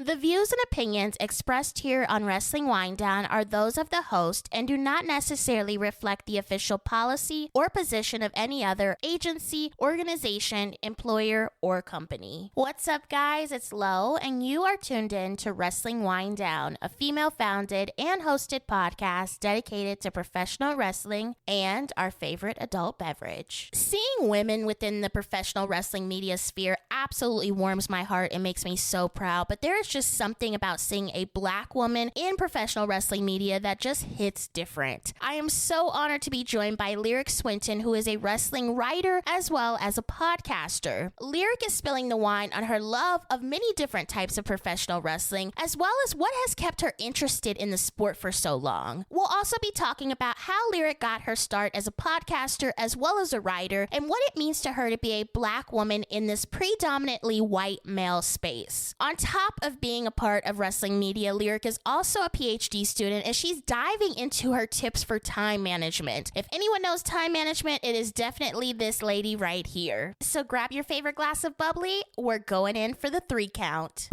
The views and opinions expressed here on Wrestling Winedown are those of the host and do not necessarily reflect the official policy or position of any other agency, organization, employer, or company. What's up, guys? It's Lo, and you are tuned in to Wrestling Winedown, a female-founded and hosted podcast dedicated to professional wrestling and our favorite adult beverage. Seeing women within the professional wrestling media sphere absolutely warms my heart and makes me so proud, but there is just something about seeing a Black woman in professional wrestling media that just hits different. I am so honored to be joined by Lyric Swinton, who is a wrestling writer as well as a podcaster. Lyric is spilling the wine on her love of many different types of professional wrestling, as well as what has kept her interested in the sport for so long. We'll also be talking about how Lyric got her start as a podcaster as well as a writer, and what it means to her to be a Black woman in this predominantly white male space. On top of being a part of wrestling media, Lyric is also a PhD student, and she's diving into her tips for time management. If anyone knows time management, it is definitely this lady right here. So grab your favorite glass of bubbly. We're going in for the 3 count.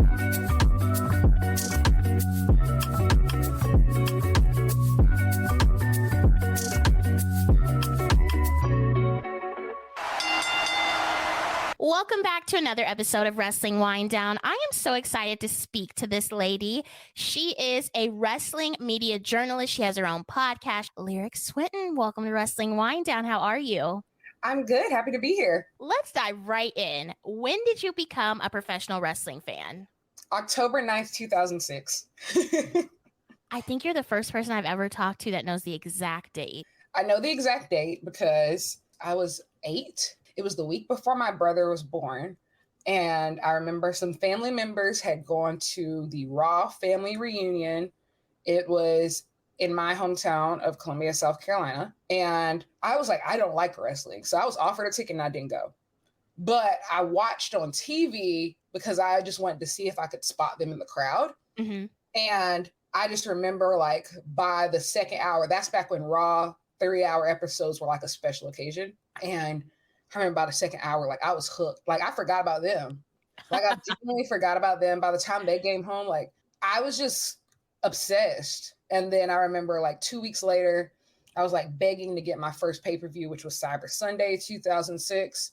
Welcome back to another episode of Wrestling Winedown. I am so excited to speak to this lady. She is a wrestling media journalist. She has her own podcast. Lyric Swinton, welcome to Wrestling Winedown. How are you? I'm good. Happy to be here. Let's dive right in. When did you become a professional wrestling fan? October 9th, 2006. I think you're the first person I've ever talked to that knows the exact date. I know the exact date because I was 8. It was the week before my brother was born. And I remember some family members had gone to the Raw family reunion. It was in my hometown of Columbia, South Carolina. And I was like, I don't like wrestling. So I was offered a ticket and I didn't go. But I watched on TV because I just wanted to see if I could spot them in the crowd. Mm-hmm. And I just remember, like, by the second hour, that's back when Raw 3-hour episodes were like a special occasion. And I remember about the second hour, like, I was hooked. Like, I forgot about them. Like, I genuinely forgot about them. By the time they came home, like, I was just obsessed. And then I remember, like, 2 weeks later, I was, like, begging to get my first pay-per-view, which was Cyber Sunday 2006.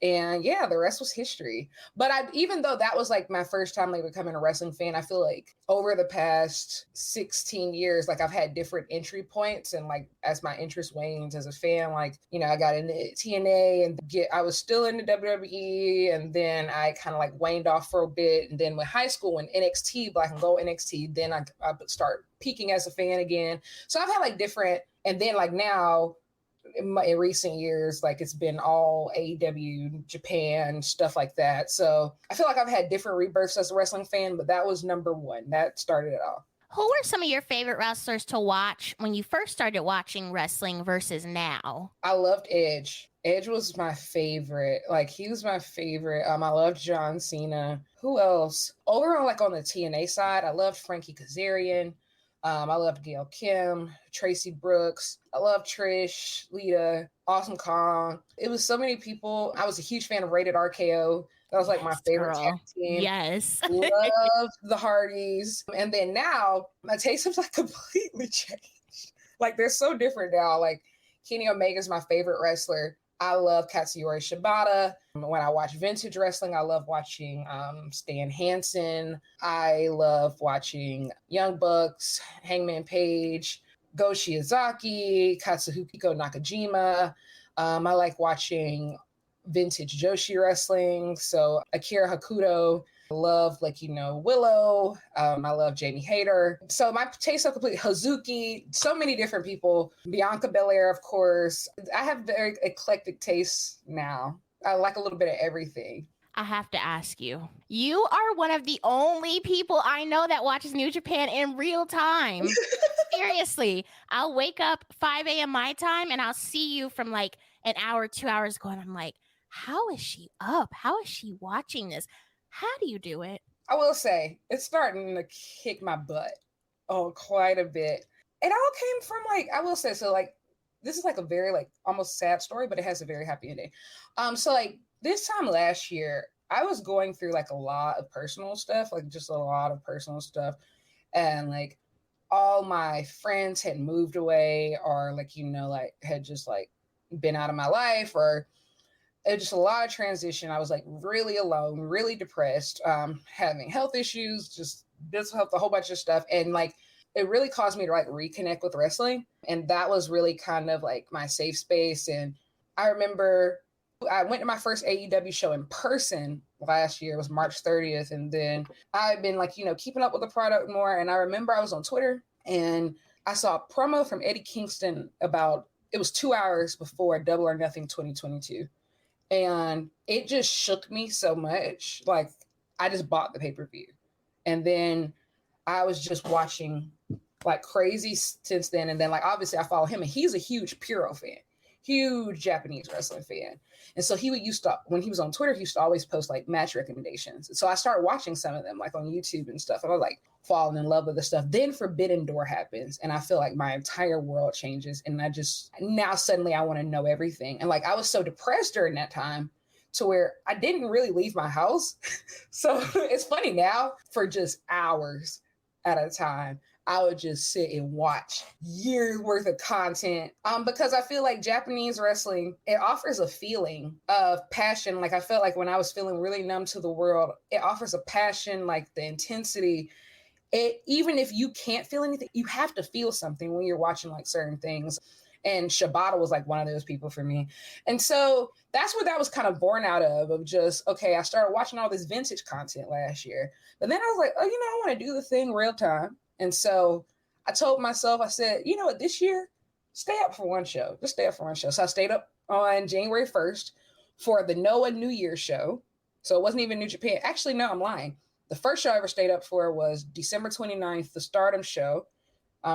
And yeah, the rest was history. But even though that was like my first time like becoming a wrestling fan, I feel like over the past 16 years, like I've had different entry points, and like as my interest wanes as a fan, like, you know, I got into TNA and I was still into WWE, and then I kind of like waned off for a bit. And then with high school and NXT, Black and Gold NXT, then I start peaking as a fan again. So I've had like different, and then like now, in recent years, like it's been all AEW, Japan, stuff like that. So I feel like I've had different rebirths as a wrestling fan, but that was number one. That started it all. Who were some of your favorite wrestlers to watch when you first started watching wrestling versus now? I loved Edge. Edge was my favorite. Like, he was my favorite. I loved John Cena. Who else? Over on like on the TNA side, I loved Frankie Kazarian. I loved Gail Kim, Tracy Brooks. I loved Trish, Lita, Awesome Kong. It was so many people. I was a huge fan of Rated RKO. That was like my favorite tag team. Yes. Loved the Hardys. And then now my taste has like completely changed. Like, they're so different now. Like, Kenny Omega's my favorite wrestler. I love Katsuyori Shibata. When I watch vintage wrestling, I love watching Stan Hansen. I love watching Young Bucks, Hangman Page, Go Shiozaki, Katsuhiko Nakajima. I like watching vintage Joshi wrestling. So Akira Hakuto. I love, like, you know, Willow. I love Jamie Hayter. So my tastes are completely Hazuki. So many different people. Bianca Belair, of course. I have very eclectic tastes now. I like a little bit of everything. I have to ask you, you are one of the only people I know that watches New Japan in real time. Seriously, I'll wake up 5 a.m. my time and I'll see you from like an hour, 2 hours ago. And I'm like, how is she up? How is she watching this? How do you do it? I will say, it's starting to kick my butt quite a bit. It all came from, like, I will say, so, like, this is, like, a very, like, almost sad story, but it has a very happy ending. So, like, this time last year, I was going through like a lot of personal stuff, like just a lot of personal stuff. And like all my friends had moved away or like, like had just like been out of my life, or it was just a lot of transition. I was like really alone, really depressed, having health issues, just mental health, a whole bunch of stuff. And like, it really caused me to like reconnect with wrestling. And that was really kind of like my safe space. And I remember I went to my first AEW show in person last year. It was March 30th. And then I've been like, keeping up with the product more. And I remember I was on Twitter and I saw a promo from Eddie Kingston it was 2 hours before Double or Nothing 2022. And it just shook me so much. Like, I just bought the pay-per-view. And then I was just watching like crazy since then. And then like, obviously I follow him and he's a huge Puro fan, huge Japanese wrestling fan. And so when he was on Twitter, he used to always post like match recommendations. And so I started watching some of them like on YouTube and stuff. And I was like falling in love with the stuff. Then Forbidden Door happens. And I feel like my entire world changes. And now suddenly I want to know everything. And like, I was so depressed during that time to where I didn't really leave my house. So it's funny now, for just hours at a time, I would just sit and watch years worth of content because I feel like Japanese wrestling, it offers a feeling of passion. Like I felt like when I was feeling really numb to the world, it offers a passion, like the intensity. Even if you can't feel anything, you have to feel something when you're watching like certain things. And Shibata was like one of those people for me. And so that's what that was kind of born out of just, okay, I started watching all this vintage content last year. But then I was like, oh, I want to do the thing real time. And so I told myself, I said, you know what, this year, stay up for one show. Just stay up for one show. So I stayed up on January 1st for the Noah New Year show. So it wasn't even New Japan. Actually, no, I'm lying. The first show I ever stayed up for was December 29th, the Stardom show,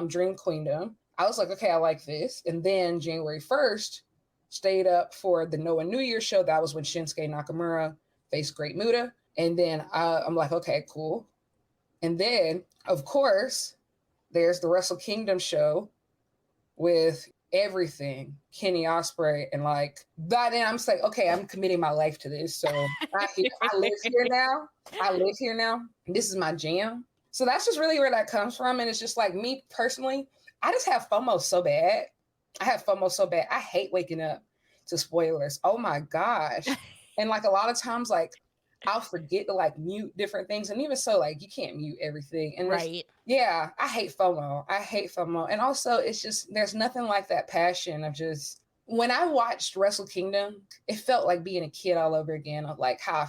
Dream Queendom. I was like, okay, I like this. And then January 1st, stayed up for the Noah New Year show. That was when Shinsuke Nakamura faced Great Muta. And then I'm like, okay, cool. And then, of course, there's the Wrestle Kingdom show with everything, Kenny Ospreay, and like, by then I'm just like, okay, I'm committing my life to this. So I live here now. I live here now. This is my jam. So that's just really where that comes from. And it's just like, me personally, I just have FOMO so bad. I hate waking up to spoilers. Oh my gosh. And like a lot of times, like I'll forget to like mute different things. And even so, like you can't mute everything. And right. Yeah, I hate FOMO. And also it's just, there's nothing like that passion of just, when I watched Wrestle Kingdom, it felt like being a kid all over again, of like how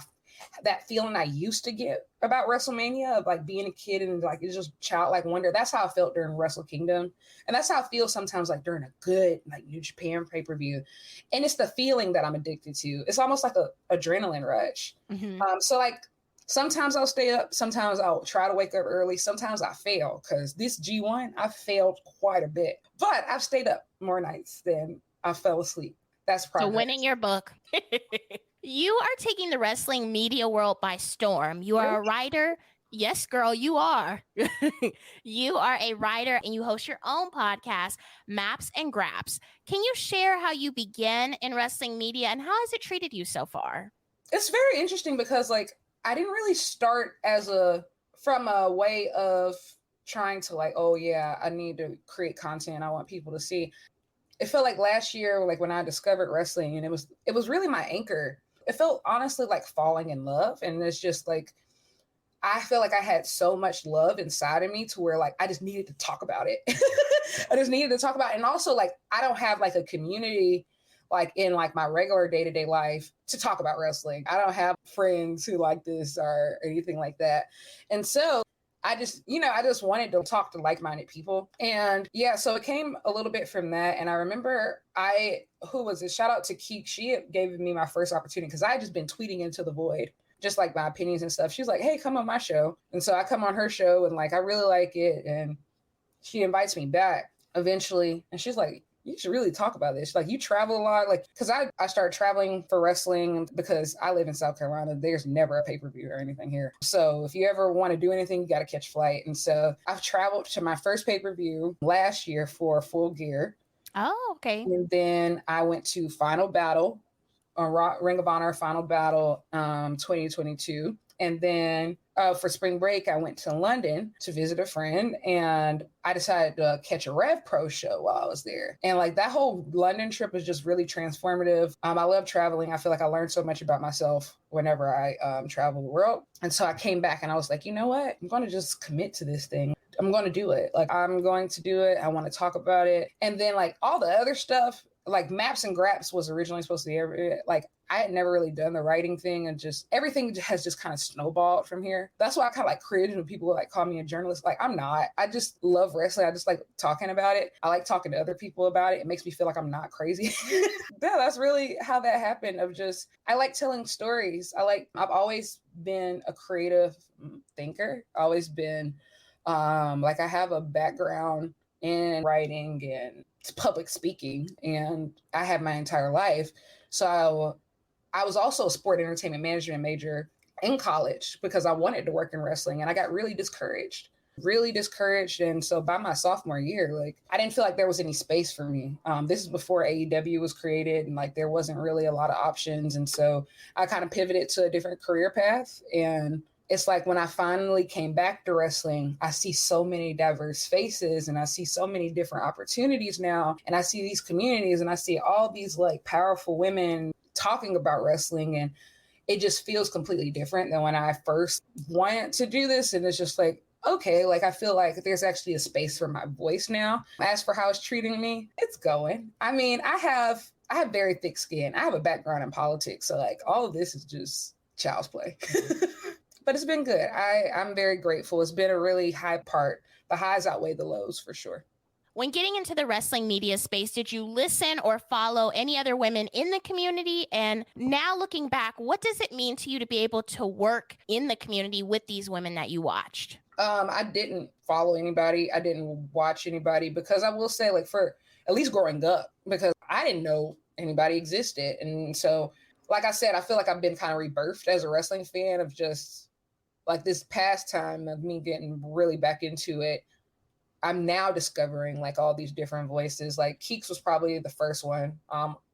that feeling I used to get about WrestleMania, of like being a kid and like it's just childlike wonder. That's how I felt during Wrestle Kingdom. And that's how I feel sometimes like during a good like New Japan pay-per-view. And it's the feeling that I'm addicted to. It's almost like a adrenaline rush. Mm-hmm. So like sometimes I'll stay up, sometimes I'll try to wake up early, sometimes I fail, because this G1, I failed quite a bit. But I've stayed up more nights than I fell asleep. That's progress. So winning your book. You are taking the wrestling media world by storm. You are a writer. Yes, girl, you are. You are a writer and you host your own podcast, Maps and Graps. Can you share how you began in wrestling media and how has it treated you so far? It's very interesting because like I didn't really start from a way of trying to like, oh yeah, I need to create content I want people to see. It felt like last year, like when I discovered wrestling, and it was really my anchor. It felt honestly like falling in love. And it's just like, I feel like I had so much love inside of me to where like, I just needed to talk about it. And also like, I don't have like a community like in like my regular day-to-day life to talk about wrestling. I don't have friends who like this or anything like that. And so I just wanted to talk to like-minded people. And yeah, so it came a little bit from that. And I remember shout out to Keek. She gave me my first opportunity because I had just been tweeting into the void, just like my opinions and stuff. She was like, hey, come on my show. And so I come on her show and like, I really like it. And she invites me back eventually. And she's like, you should really talk about this. Like you travel a lot, like, cause I started traveling for wrestling because I live in South Carolina. There's never a pay-per-view or anything here. So if you ever want to do anything, you got to catch flight. And so I've traveled to my first pay-per-view last year for Full Gear. Oh, okay. And then I went to Final Battle Ring of Honor Final Battle 2022. And then for spring break, I went to London to visit a friend, and I decided to catch a Rev Pro show while I was there. And like that whole London trip was just really transformative. I love traveling. I feel like I learned so much about myself whenever I travel the world. And so I came back and I was like, you know what? I'm going to just commit to this thing. I'm going to do it. Like, I'm going to do it. I want to talk about it. And then like all the other stuff, like Maps and Graps was originally supposed to be like, I had never really done the writing thing, and just everything has just kind of snowballed from here. That's why I kind of like cringe when people like call me a journalist. Like, I'm not. I just love wrestling. I just like talking about it. I like talking to other people about it. It makes me feel like I'm not crazy. Yeah, that's really how that happened. Of just, I like telling stories. I've always been a creative thinker. Always been like, I have a background in writing and public speaking, and I had my entire life. So I was also a sport entertainment management major in college because I wanted to work in wrestling, and I got really discouraged. And so by my sophomore year, like, I didn't feel like there was any space for me. This is before AEW was created, and like there wasn't really a lot of options. And so I kind of pivoted to a different career path. And it's like when I finally came back to wrestling, I see so many diverse faces, and I see so many different opportunities now. And I see these communities, and I see all these like powerful women talking about wrestling, and it just feels completely different than when I first wanted to do this. And it's just like, okay, like I feel like there's actually a space for my voice now. As for how it's treating me, it's going. I mean, I have very thick skin. I have a background in politics, so like all of this is just child's play. But it's been good. I'm very grateful. It's been a really high part. The highs outweigh the lows for sure. When getting into the wrestling media space, did you listen or follow any other women in the community? And now looking back, what does it mean to you to be able to work in the community with these women that you watched? I didn't follow anybody. I didn't watch anybody, because I will say, like, for at least growing up, because I didn't know anybody existed. And so, like I said, I feel like I've been kind of rebirthed as a wrestling fan, of just like this past time of me getting really back into it. I'm now discovering like all these different voices. Like Keeks was probably the first one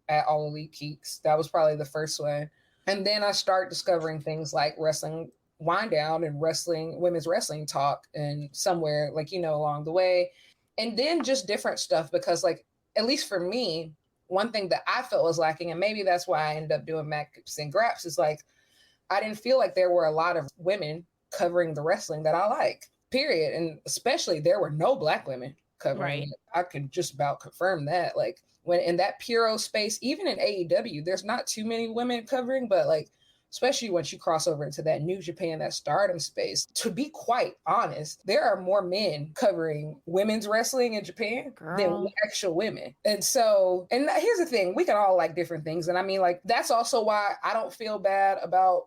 at All Elite Keeks. That was probably the first one. And then I start discovering things like Wrestling Winedown and women's wrestling talk, and somewhere like, along the way. And then just different stuff, because like, at least for me, one thing that I felt was lacking, and maybe that's why I ended up doing Maps and Graps, is like, I didn't feel like there were a lot of women covering the wrestling that I like. Period. And especially there were no Black women covering it. I can just about confirm that. Like, when in that Puro space, even in AEW, there's not too many women covering, but like, especially once you cross over into that New Japan, that Stardom space, to be quite honest, there are more men covering women's wrestling in Japan than actual women. And so, and here's the thing, we can all like different things. And I mean, like, that's also why I don't feel bad about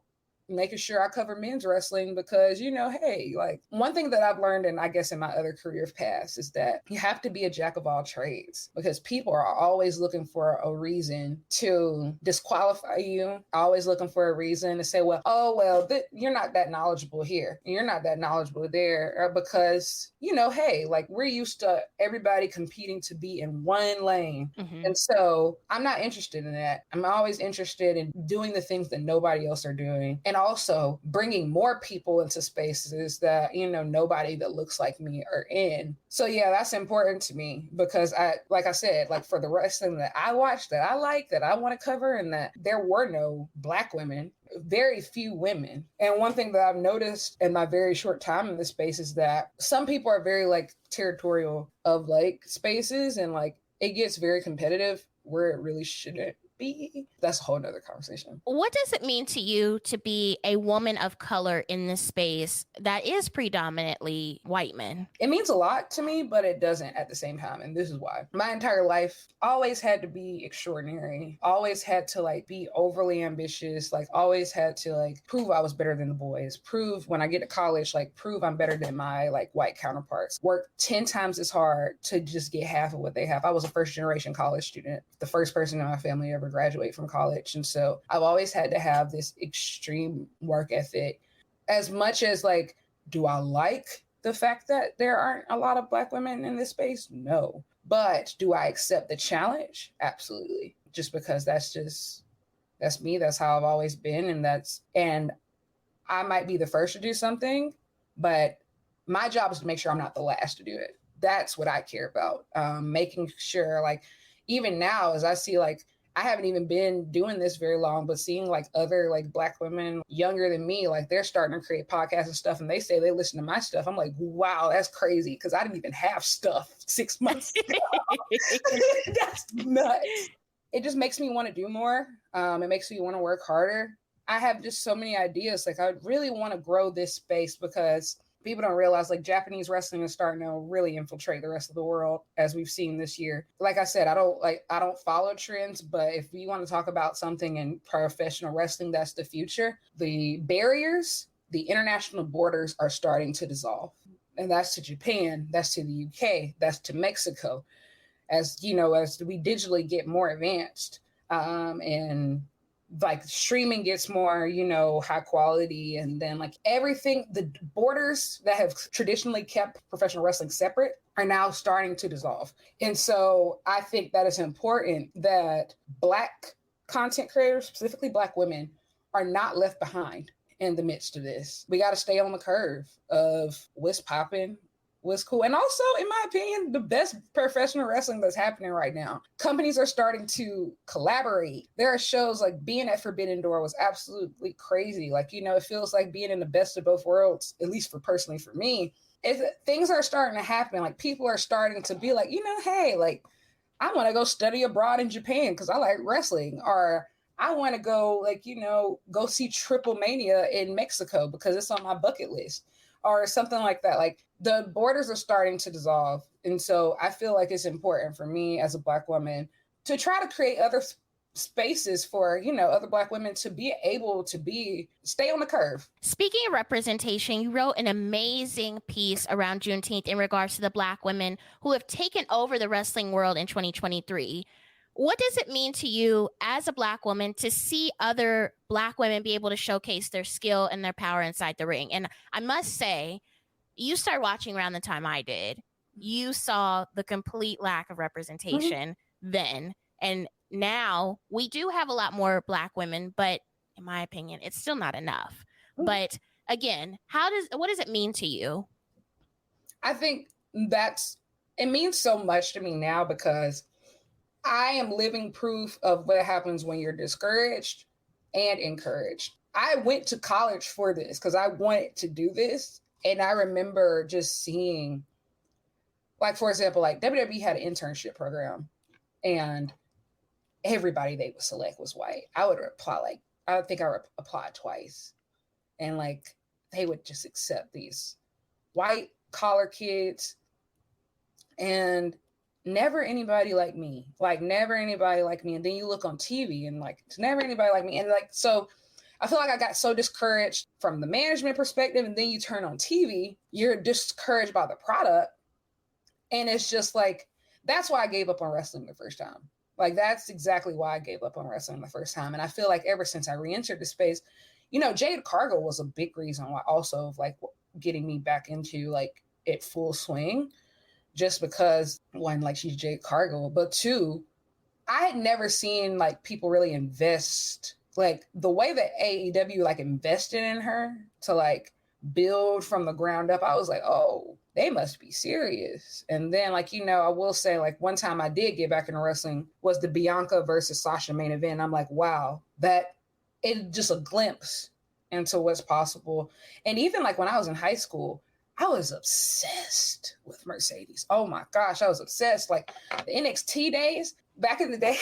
making sure I cover men's wrestling, because, hey, like, one thing that I've learned, and I guess in my other career paths, is that you have to be a jack of all trades, because people are always looking for a reason to disqualify you, always looking for a reason to say, you're not that knowledgeable here, you're not that knowledgeable there, because, hey, like, we're used to everybody competing to be in one lane. Mm-hmm. And so I'm not interested in that. I'm always interested in doing the things that nobody else are doing, and also bringing more people into spaces that, nobody that looks like me are in. So yeah, that's important to me, because like I said, like, for the wrestling that I watch, that I like, that I want to cover, and that there were no Black women, very few women. And one thing that I've noticed in my very short time in this space is that some people are very like territorial of like spaces, and like it gets very competitive where it really shouldn't be. That's a whole nother conversation. What does it mean to you to be a woman of color in this space that is predominantly white men? It means a lot to me, but it doesn't at the same time. And this is why. My entire life always had to be extraordinary, always had to like be overly ambitious, like always had to like prove I was better than the boys, prove when I get to college, like prove I'm better than my like white counterparts, work 10 times as hard to just get half of what they have. I was a first generation college student, the first person in my family ever graduate from college. And so I've always had to have this extreme work ethic. As much as like, do I like the fact that there aren't a lot of Black women in this space? No. But do I accept the challenge? Absolutely. Just because that's That's me. That's how I've always been. And I might be the first to do something, but my job is to make sure I'm not the last to do it. That's what I care about. Making sure, like, even now, as I see, like, I haven't even been doing this very long, but seeing like other like Black women younger than me, like they're starting to create podcasts and stuff, and they say they listen to my stuff. I'm like, wow, that's crazy, because I didn't even have stuff 6 months ago. That's nuts. It just makes me want to do more. It makes me want to work harder. I have just so many ideas. Like, I really want to grow this space, because people don't realize, like, Japanese wrestling is starting to really infiltrate the rest of the world, as we've seen this year. Like I said, I don't follow trends, but if we want to talk about something in professional wrestling that's the future, the barriers, the international borders are starting to dissolve. And that's to Japan, that's to the UK, that's to Mexico. As you know, as we digitally get more advanced, and like streaming gets more, high quality, and then like everything, the borders that have traditionally kept professional wrestling separate are now starting to dissolve. And so I think that it's important that Black content creators, specifically Black women, are not left behind in the midst of this. We got to stay on the curve of what's popping, what's cool. And also, in my opinion, the best professional wrestling that's happening right now. Companies are starting to collaborate. There are shows like being at Forbidden Door was absolutely crazy. Like, it feels like being in the best of both worlds, at least personally for me. Things are starting to happen. Like, people are starting to be like, hey, like, I want to go study abroad in Japan because I like wrestling. Or I want to go, like, go see Triple Mania in Mexico because it's on my bucket list. Or something like that. Like, the borders are starting to dissolve. And so I feel like it's important for me as a Black woman to try to create other spaces for, other Black women to be able to stay on the curve. Speaking of representation, you wrote an amazing piece around Juneteenth in regards to the Black women who have taken over the wrestling world in 2023. What does it mean to you as a Black woman to see other Black women be able to showcase their skill and their power inside the ring? And I must say, you started watching around the time I did. You saw the complete lack of representation then. And now we do have a lot more Black women, but in my opinion, it's still not enough. But again, what does it mean to you? I think it means so much to me now, because I am living proof of what happens when you're discouraged and encouraged. I went to college for this because I wanted to do this. And I remember just seeing, like, for example, like WWE had an internship program, and everybody they would select was white. I would apply, I think I applied twice. And like, they would just accept these white collar kids, and never anybody like me. And then you look on TV and like, it's never anybody like me. And like, so I feel like I got so discouraged from the management perspective, and then you turn on TV, you're discouraged by the product. And it's just like, that's why I gave up on wrestling the first time. Like, that's exactly why I gave up on wrestling the first time. And I feel like ever since I re-entered the space, Jade Cargill was a big reason why also of like getting me back into like it full swing, just because one, like, she's Jade Cargill, but two, I had never seen like people really invest like the way that AEW like invested in her to like build from the ground up. I was like, oh, they must be serious. And then like, I will say, like, one time I did get back into wrestling was the Bianca versus Sasha main event. I'm like, wow, that it just a glimpse into what's possible. And even like when I was in high school, I was obsessed with Mercedes. Oh my gosh, I was obsessed. Like the NXT days back in the day.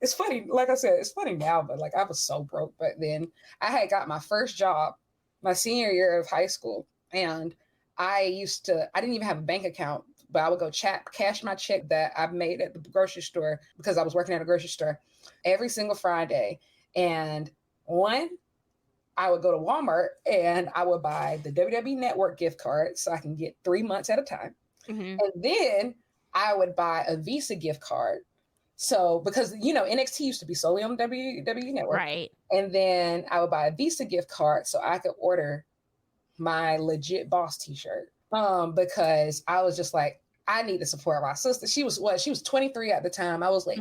It's funny, like I said, it's funny now, but like I was so broke back then. I had got my first job my senior year of high school, and I didn't even have a bank account, but I would go cash my check that I made at the grocery store, because I was working at a grocery store, every single Friday. And I would go to Walmart and I would buy the WWE Network gift card so I can get 3 months at a time. And then I would buy a Visa gift card. So, because, NXT used to be solely on the WWE Network. Right. And then I would buy a Visa gift card so I could order my legit boss t-shirt. Because I was just like, I need to support my sister. She was 23 at the time. I was like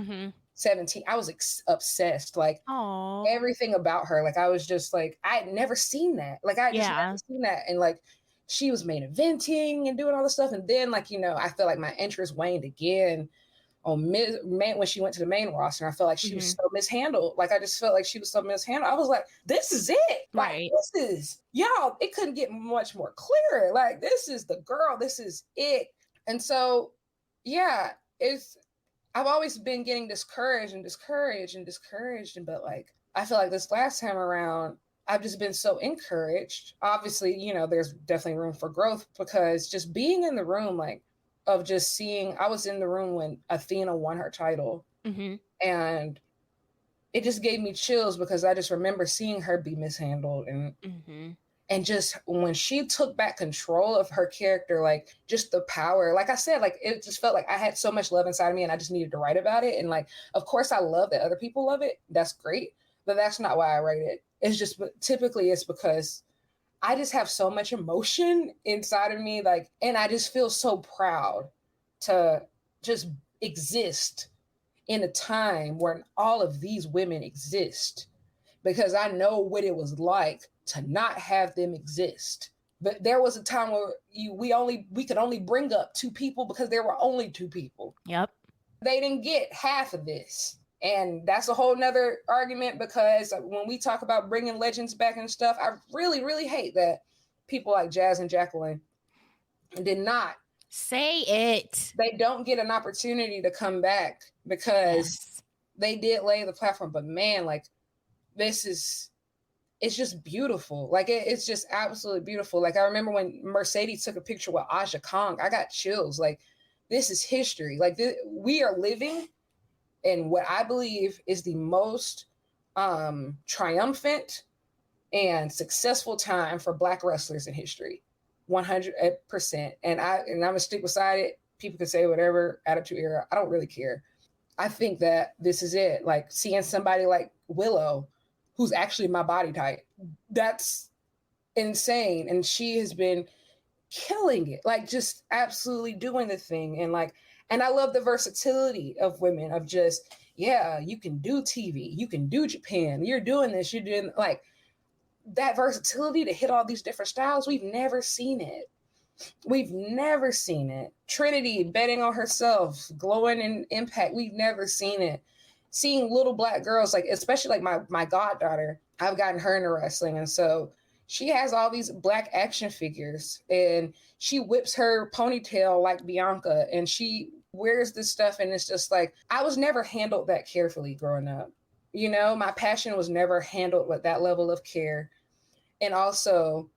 17, I was obsessed. Like Oh, everything about her, like I was just like, I had never seen that. Like I just yeah. never seen that. And like she was main eventing and doing all this stuff. And then like, I feel like my interest waned again on when she went to the main roster. And I felt like she was Mm-hmm. so mishandled. Like I just felt like she was so mishandled. I was like, this is it. Like Right. this is, y'all, it couldn't get much more clearer. Like this is the girl. This is it. And so, yeah, I've always been getting discouraged and discouraged and discouraged. But like, I feel like this last time around, I've just been so encouraged. Obviously, there's definitely room for growth because just being in the room, like, of just seeing, I was in the room when Athena won her title. Mm-hmm. And it just gave me chills because I just remember seeing her be mishandled and just when she took back control of her character, like just the power, like I said, like it just felt like I had so much love inside of me and I just needed to write about it. And like, of course I love that other people love it. That's great. But that's not why I write it. It's just typically it's because I just have so much emotion inside of me. Like, and I just feel so proud to just exist in a time when all of these women exist because I know what it was like to not have them exist. But there was a time where we could only bring up two people because there were only two people. Yep. They didn't get half of this. And that's a whole nother argument because when we talk about bringing legends back and stuff, I really, really hate that people like Jazz and Jacqueline did not. Say it. They don't get an opportunity to come back because they did lay the platform. But man, like it's just beautiful. Like it's just absolutely beautiful. Like I remember when Mercedes took a picture with Aja Kong, I got chills. Like this is history. Like we are living in what I believe is the most triumphant and successful time for Black wrestlers in history. 100%. And I'm gonna stick beside it. People can say whatever, Attitude Era. I don't really care. I think that this is it. Like seeing somebody like Willow, who's actually my body type, that's insane. And she has been killing it, like just absolutely doing the thing. And I love the versatility of women of just, yeah, you can do TV, you can do Japan, you're doing this, you're doing like that versatility to hit all these different styles. We've never seen it. We've never seen it. Trinity betting on herself, glowing in Impact. We've never seen it. Seeing little Black girls, like especially like my goddaughter, I've gotten her into wrestling, and so she has all these Black action figures, and she whips her ponytail like Bianca, and she wears this stuff, and it's just like I was never handled that carefully growing up. My passion was never handled with that level of care, and also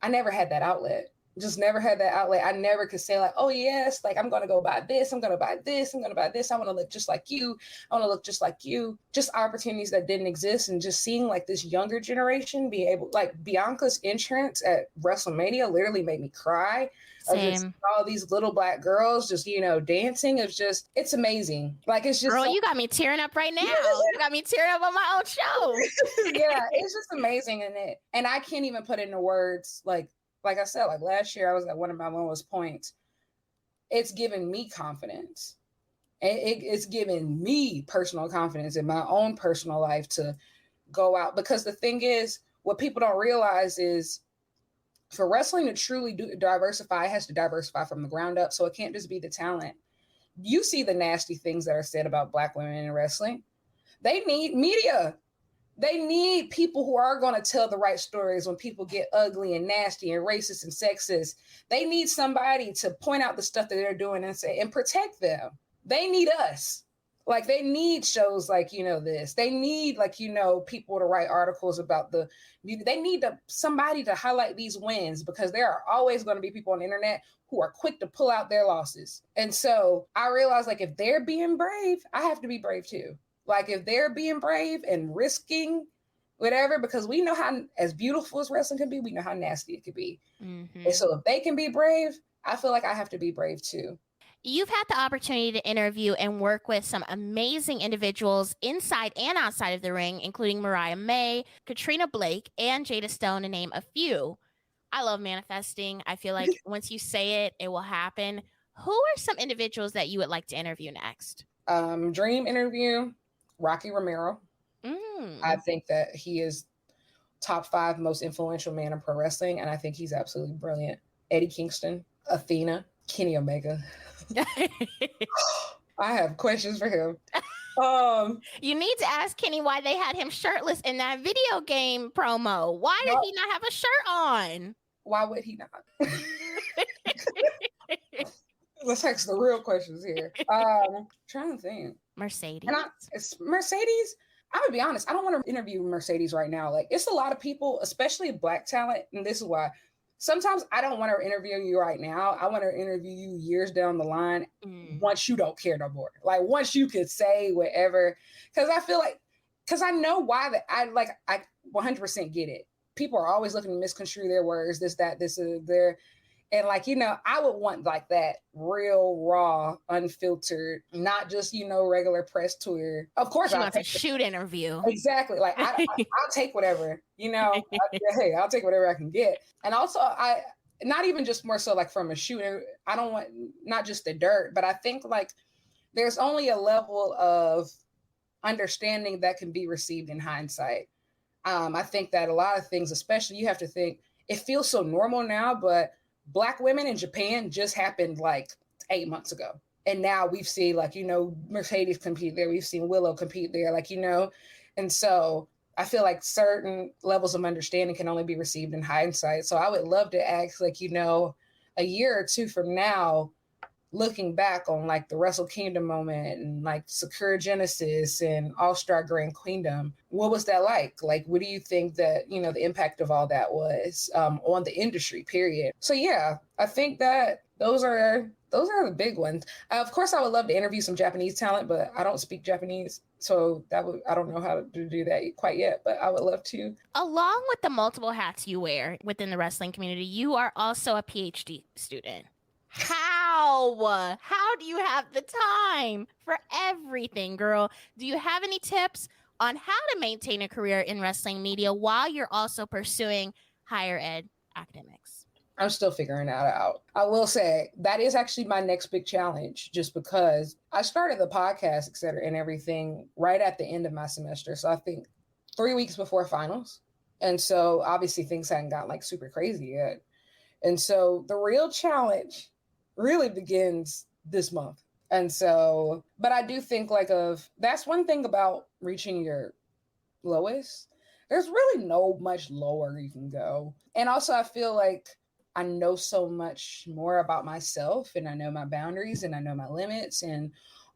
I never had that outlet. Just never had that outlet. I never could say like, oh yes, like I'm gonna go buy this, I'm gonna buy this, I'm gonna buy this. I want to look just like you. I want to look just like you. Just opportunities that didn't exist, and just seeing like this younger generation be able, like Bianca's entrance at WrestleMania, literally made me cry. Of just all these little Black girls just dancing. It's amazing. Like it's just girl, you got me tearing up right now. You got me tearing up on my own show. Yeah, it's just amazing in it, and I can't even put it into words. Like I said, like last year, I was at one of my lowest points. It's given me confidence. It's given me personal confidence in my own personal life to go out. Because the thing is, what people don't realize is for wrestling to truly diversify, it has to diversify from the ground up. So it can't just be the talent. You see the nasty things that are said about Black women in wrestling. They need media. They need people who are going to tell the right stories when people get ugly and nasty and racist and sexist. They need somebody to point out the stuff that they're doing and say and protect them. They need us. Like they need shows like this. They need people to write articles about they need somebody to highlight these wins, because there are always going to be people on the internet who are quick to pull out their losses. And so I realized like if they're being brave, I have to be brave too. Like if they're being brave and risking whatever, because we know how, as beautiful as wrestling can be, we know how nasty it could be. And so if they can be brave, I feel like I have to be brave too. You've had the opportunity to interview and work with some amazing individuals inside and outside of the ring, including Mariah May, Katrina Blake, and Jada Stone, to name a few. I love manifesting. I feel like once you say it, it will happen. Who are some individuals that you would like to interview next? Dream interview. Rocky Romero. I think that he is top 5 most influential man in pro wrestling, and I think he's absolutely brilliant. Eddie Kingston, Athena, Kenny Omega. I have questions for him. You need to ask Kenny why they had him shirtless in that video game promo. Why did he not have a shirt on? Why would he not? Let's ask the real questions here. Trying to think. Mercedes. Mercedes. I'm gonna be honest. I don't want to interview Mercedes right now. Like, it's a lot of people, especially Black talent, and this is why. Sometimes I don't want to interview you right now. I want to interview you years down the line once you don't care no more. Like, once you could say whatever. Because I feel like, because I know why that I 100% get it. People are always looking to misconstrue their words, this, that, this, there. And like, I would want like that real, raw, unfiltered, not just, regular press tour. Of course, I'll take a shoot interview. Exactly. Like, I'll take whatever, hey, I'll take whatever I can get. And also, not even just more so like from a shoot, I don't want not just the dirt, but I think like there's only a level of understanding that can be received in hindsight. I think that a lot of things, especially, you have to think, it feels so normal now, but Black women in Japan just happened like 8 months ago. And now we've seen Mercedes compete there. We've seen Willow compete there, and so I feel like certain levels of understanding can only be received in hindsight. So I would love to ask, a year or two from now, looking back on like the Wrestle Kingdom moment and like Sakura Genesis and All-Star Grand Queendom, what was that like? Like, what do you think that, the impact of all that was on the industry, period? So yeah, I think that those are the big ones. Of course, I would love to interview some Japanese talent, but I don't speak Japanese. So I don't know how to do that quite yet, but I would love to. Along with the multiple hats you wear within the wrestling community, you are also a PhD student. How do you have the time for everything, girl? Do you have any tips on how to maintain a career in wrestling media while you're also pursuing higher ed academics? I'm still figuring that out. I will say that is actually my next big challenge, just because I started the podcast, et cetera, and everything right at the end of my semester. So I think 3 weeks before finals. And so obviously things hadn't gotten like super crazy yet. And so the real challenge really begins this month. And so, but I do think that's one thing about reaching your lowest. There's really no much lower you can go. And also I feel like I know so much more about myself, and I know my boundaries, and I know my limits. And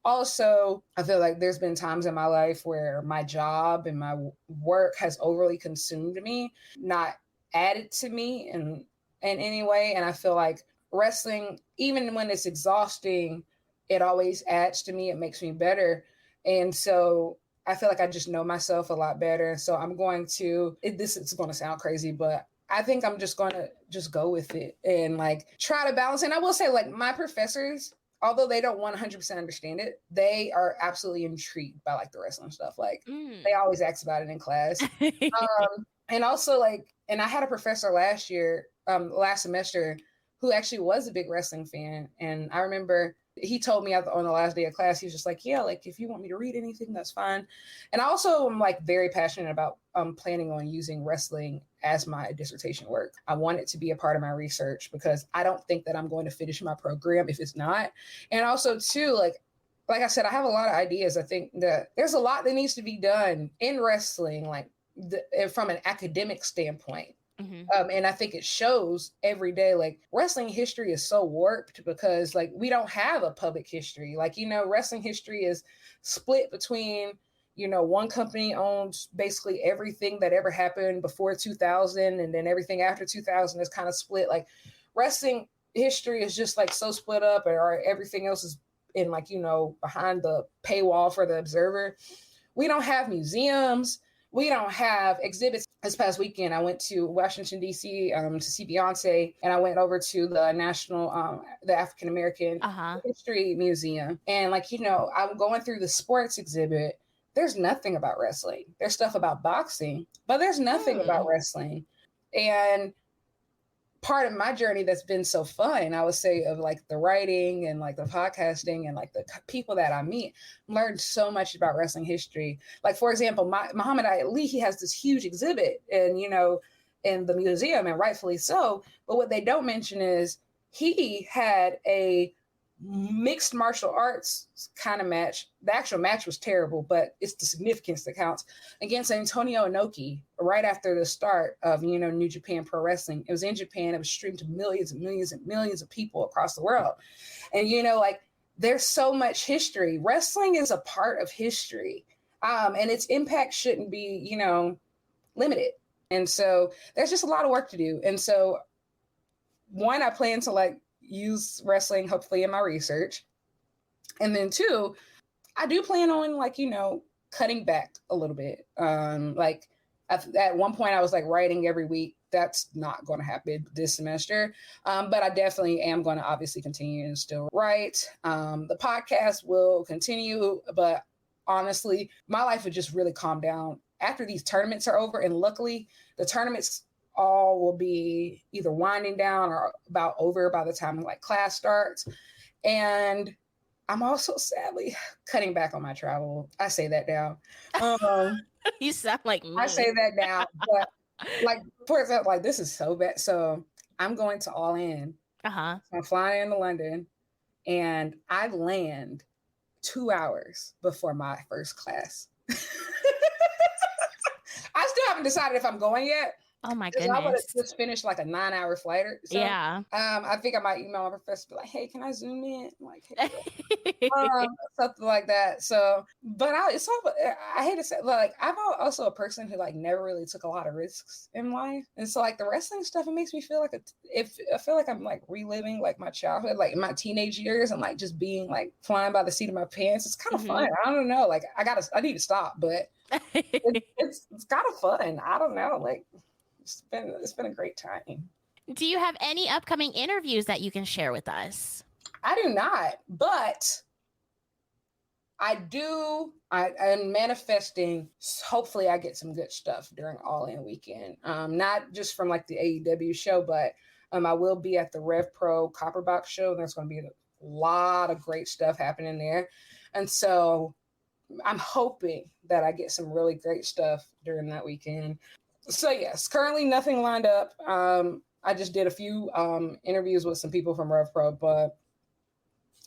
also I feel like there's been times in my life where my job and my work has overly consumed me, not added to me in any way. And I feel like wrestling, even when it's exhausting, it always adds to me. It makes me better. And so I feel like I just know myself a lot better. So I'm going to, this is going to sound crazy, but I think I'm just going to just go with it and try to balance. And I will say, my professors, although they don't 100% understand it, they are absolutely intrigued by the wrestling stuff. They always ask about it in class. And also and I had a professor last semester who actually was a big wrestling fan. And I remember he told me on the last day of class, he was just like, yeah, if you want me to read anything, that's fine. And I also am very passionate about planning on using wrestling as my dissertation work. I want it to be a part of my research because I don't think that I'm going to finish my program if it's not. And also too, like I said, I have a lot of ideas. I think that there's a lot that needs to be done in wrestling, from an academic standpoint. Mm-hmm. And I think it shows every day, wrestling history is so warped because we don't have a public history. Wrestling history is split between, one company owns basically everything that ever happened before 2000. And then everything after 2000 is kind of split. Wrestling history is just so split up, or everything else is in behind the paywall for the observer. We don't have museums. We don't have exhibits. This past weekend, I went to Washington, D.C. To see Beyonce, and I went over to the the African American History Museum. And I'm going through the sports exhibit. There's nothing about wrestling. There's stuff about boxing, but there's nothing about wrestling. And part of my journey that's been so fun, I would say, of like the writing and like the podcasting and like the people that I meet, learned so much about wrestling history. Like, for example, Muhammad Ali, he has this huge exhibit and, in the museum, and rightfully so. But what they don't mention is he had a mixed martial arts kind of match. The actual match was terrible, but it's the significance that counts, against Antonio Inoki right after the start of, New Japan Pro Wrestling. It was in Japan. It was streamed to millions and millions and millions of people across the world. And, like, there's so much history. Wrestling is a part of history. And its impact shouldn't be, limited. And so there's just a lot of work to do. And so, one, I plan to like use wrestling hopefully in my research. And then 2, I do plan on like, cutting back a little bit. Like at one point I was like writing every week. That's not going to happen this semester. But I definitely am going to obviously continue and still write. The podcast will continue, but honestly, my life would just really calm down after these tournaments are over. And luckily the tournaments all will be either winding down or about over by the time like class starts. And I'm also sadly cutting back on my travel. I say that now. You sound like me. I say that now, but like, for example, like this is so bad. So I'm going to All In. Uh-huh. So I'm flying into London and I land 2 hours before my first class. I still haven't decided if I'm going yet. Oh my goodness. I would have just finished like a 9-hour flight. So, yeah. I think I might email my professor, be like, hey, can I Zoom in? I'm like, hey, something like that. So, but I hate to say, like, I'm also a person who like never really took a lot of risks in life. And so like the wrestling stuff, it makes me feel like I feel like I'm like reliving like my childhood, like my teenage years, and like just being like flying by the seat of my pants. It's kind of fun. I don't know. Like I need to stop, but it's kind of fun. I don't know. Like, it's been a great time. Do you have any upcoming interviews that you can share with us? I do not, but I do. I'm manifesting. Hopefully, I get some good stuff during All In weekend. Not just from like the AEW show, but I will be at the Rev Pro Copperbox show. There's going to be a lot of great stuff happening there, and so I'm hoping that I get some really great stuff during that weekend. So yes, currently nothing lined up. I just did a few interviews with some people from Rev Pro, but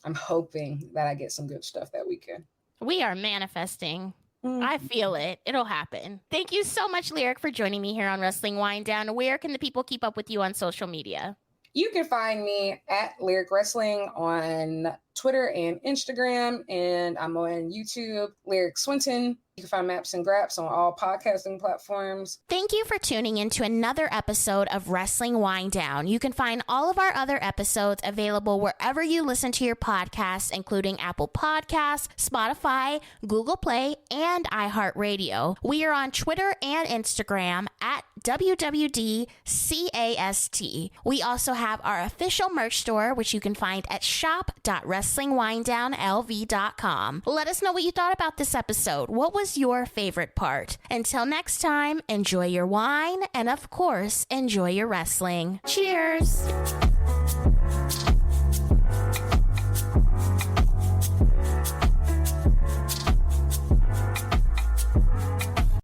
I'm hoping that I get some good stuff that weekend. We are manifesting. I feel it. It'll happen. Thank you so much, Lyric, for joining me here on Wrestling Winedown. Where can the people keep up with you on social media? You can find me at Lyric Wrestling on Twitter and Instagram, and I'm on YouTube, Lyric Swinton. You can find Maps and Graps on all podcasting platforms. Thank you for tuning in to another episode of Wrestling Winedown. You can find all of our other episodes available wherever you listen to your podcasts, including Apple Podcasts, Spotify, Google Play, and iHeartRadio. We are on Twitter and Instagram at WWDCAST. We also have our official merch store, which you can find at shop.wrestlingwinedownlv.com. Let us know what you thought about this episode. What was your favorite part? Until next time, enjoy your wine and, of course, enjoy your wrestling. Cheers!